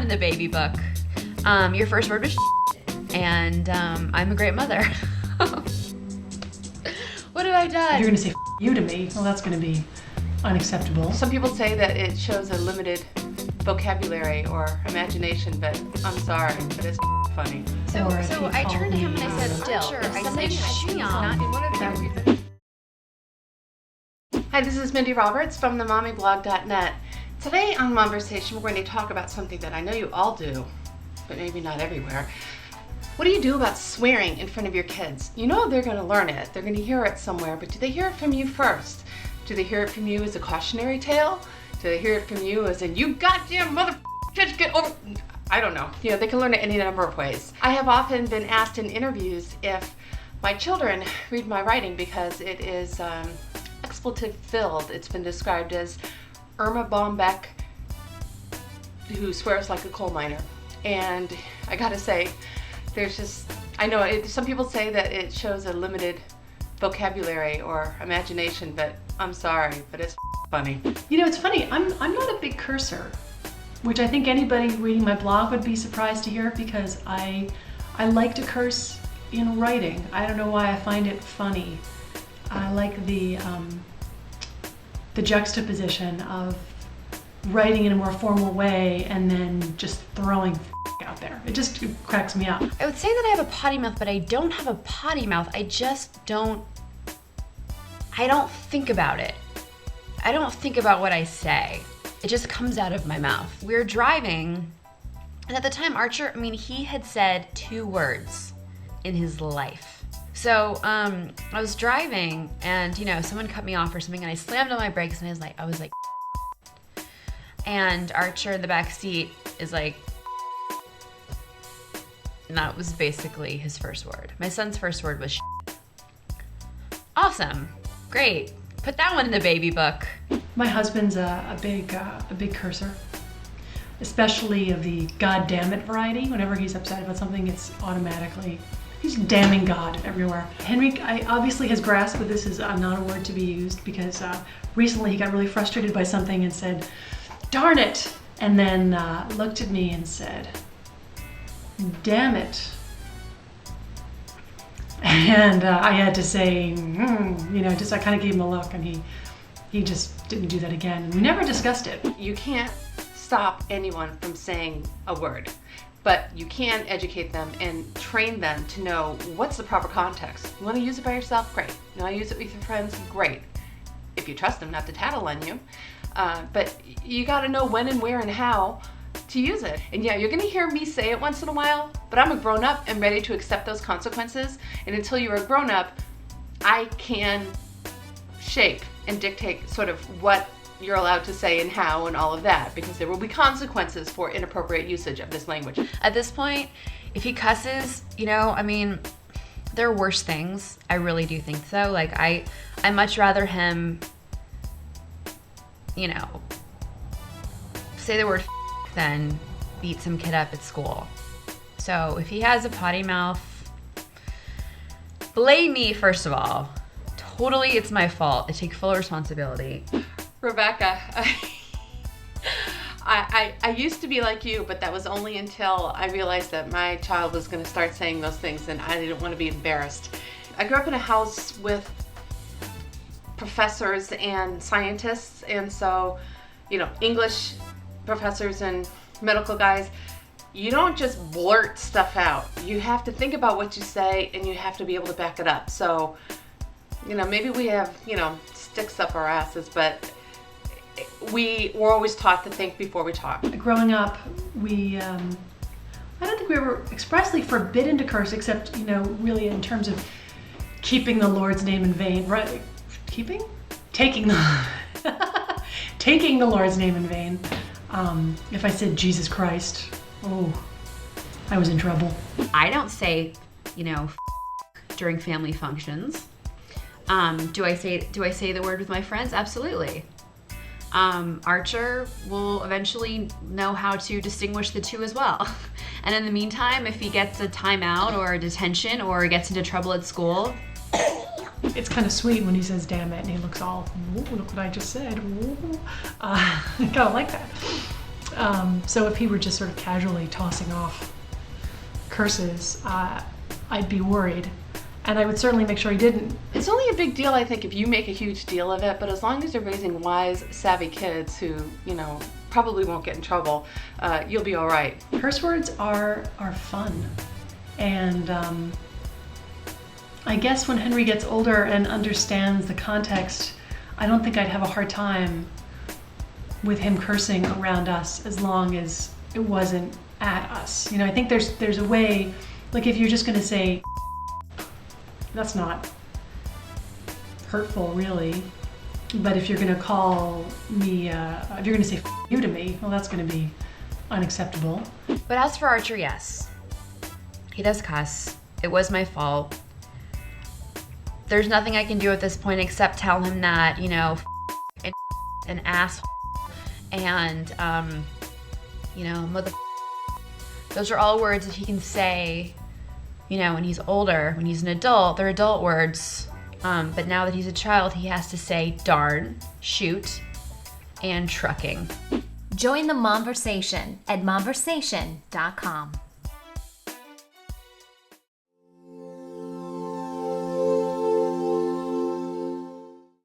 in the baby book. Your first word was and I'm a great mother. What have I done? You're gonna say you to me. Well, that's gonna be unacceptable. Some people say that it shows a limited vocabulary or imagination, but I'm sorry, but it's funny. So I turned to him and I said, still, if somebody has me on, Hi, this is Mindy Roberts from the mommyblog.net. Today on Momversation, we're going to talk about something that I know you all do, but maybe not everywhere. What do you do about swearing in front of your kids? You know they're going to learn it. They're going to hear it somewhere, but do they hear it from you first? Do they hear it from you as a cautionary tale? Do they hear it from you as in, you goddamn mother bitch, get over... I don't know. You know, they can learn it any number of ways. I have often been asked in interviews if my children read my writing because it is expletive filled. It's been described as Irma Bombeck, who swears like a coal miner. And I gotta say, there's just, I know some people say that it shows a limited vocabulary or imagination, but I'm sorry, but it's funny. You know, it's funny, I'm not a big cursor, which I think anybody reading my blog would be surprised to hear because I like to curse in writing. I don't know why, I find it funny. I like the juxtaposition of writing in a more formal way and then just throwing out there. It just cracks me up. I would say that I have a potty mouth, but I don't have a potty mouth. I don't think about it. I don't think about what I say. It just comes out of my mouth. We were driving, and at the time Archer, he had said 2 words in his life. So I was driving and, someone cut me off or something and I slammed on my brakes and I was like, and Archer in the back seat is like, and that was basically his first word. My son's first word was Awesome, great. Put that one in the baby book. My husband's a big cursor, especially of the God damn it variety. Whenever he's upset about something, it's automatically, he's damning God everywhere. Henry obviously has grasped that this is not a word to be used because recently he got really frustrated by something and said, darn it, and then looked at me and said, damn it. And I had to say, I kind of gave him a look and he just didn't do that again. And we never discussed it. You can't stop anyone from saying a word, but you can educate them and train them to know what's the proper context. You want to use it by yourself? Great. You want to use it with your friends? Great. If you trust them not to tattle on you. But you got to know when and where and how to use it. And yeah, you're going to hear me say it once in a while, but I'm a grown-up and ready to accept those consequences. And until you're a grown-up, I can shape and dictate sort of what you're allowed to say and how and all of that, because there will be consequences for inappropriate usage of this language. At this point, if he cusses, there are worse things. I really do think so. Like, I much rather him, say the word than beat some kid up at school. So if he has a potty mouth, blame me, first of all. Totally, it's my fault. I take full responsibility. Rebecca, I used to be like you, but that was only until I realized that my child was going to start saying those things and I didn't want to be embarrassed. I grew up in a house with professors and scientists, and so, English professors and medical guys, you don't just blurt stuff out. You have to think about what you say and you have to be able to back it up. So, maybe we have, sticks up our asses, but we were always taught to think before we talk. Growing up, we, I don't think we were expressly forbidden to curse, except, really in terms of keeping the Lord's name in vain, right? Taking the Lord's name in vain. If I said Jesus Christ, I was in trouble. I don't say, during family functions. Do I say the word with my friends? Absolutely. Archer will eventually know how to distinguish the two as well. And in the meantime, if he gets a timeout or a detention or gets into trouble at school, it's kind of sweet when he says damn it and he looks all, look what I just said. I kind of like that. So if he were just sort of casually tossing off curses, I'd be worried. And I would certainly make sure he didn't. It's only a big deal, I think, if you make a huge deal of it, but as long as you're raising wise, savvy kids who, probably won't get in trouble, you'll be all right. Curse words are fun. And I guess when Henry gets older and understands the context, I don't think I'd have a hard time with him cursing around us as long as it wasn't at us. I think there's a way, like if you're just gonna say, that's not hurtful really, but if you're gonna call me, if you're gonna say you to me, well, that's gonna be unacceptable. But as for Archer, yes. He does cuss. It was my fault. There's nothing I can do at this point except tell him that, an ass and, mother. Those are all words that he can say, when he's older. When he's an adult, they're adult words. But now that he's a child, he has to say darn, shoot, and trucking. Join the Momversation at momversation.com.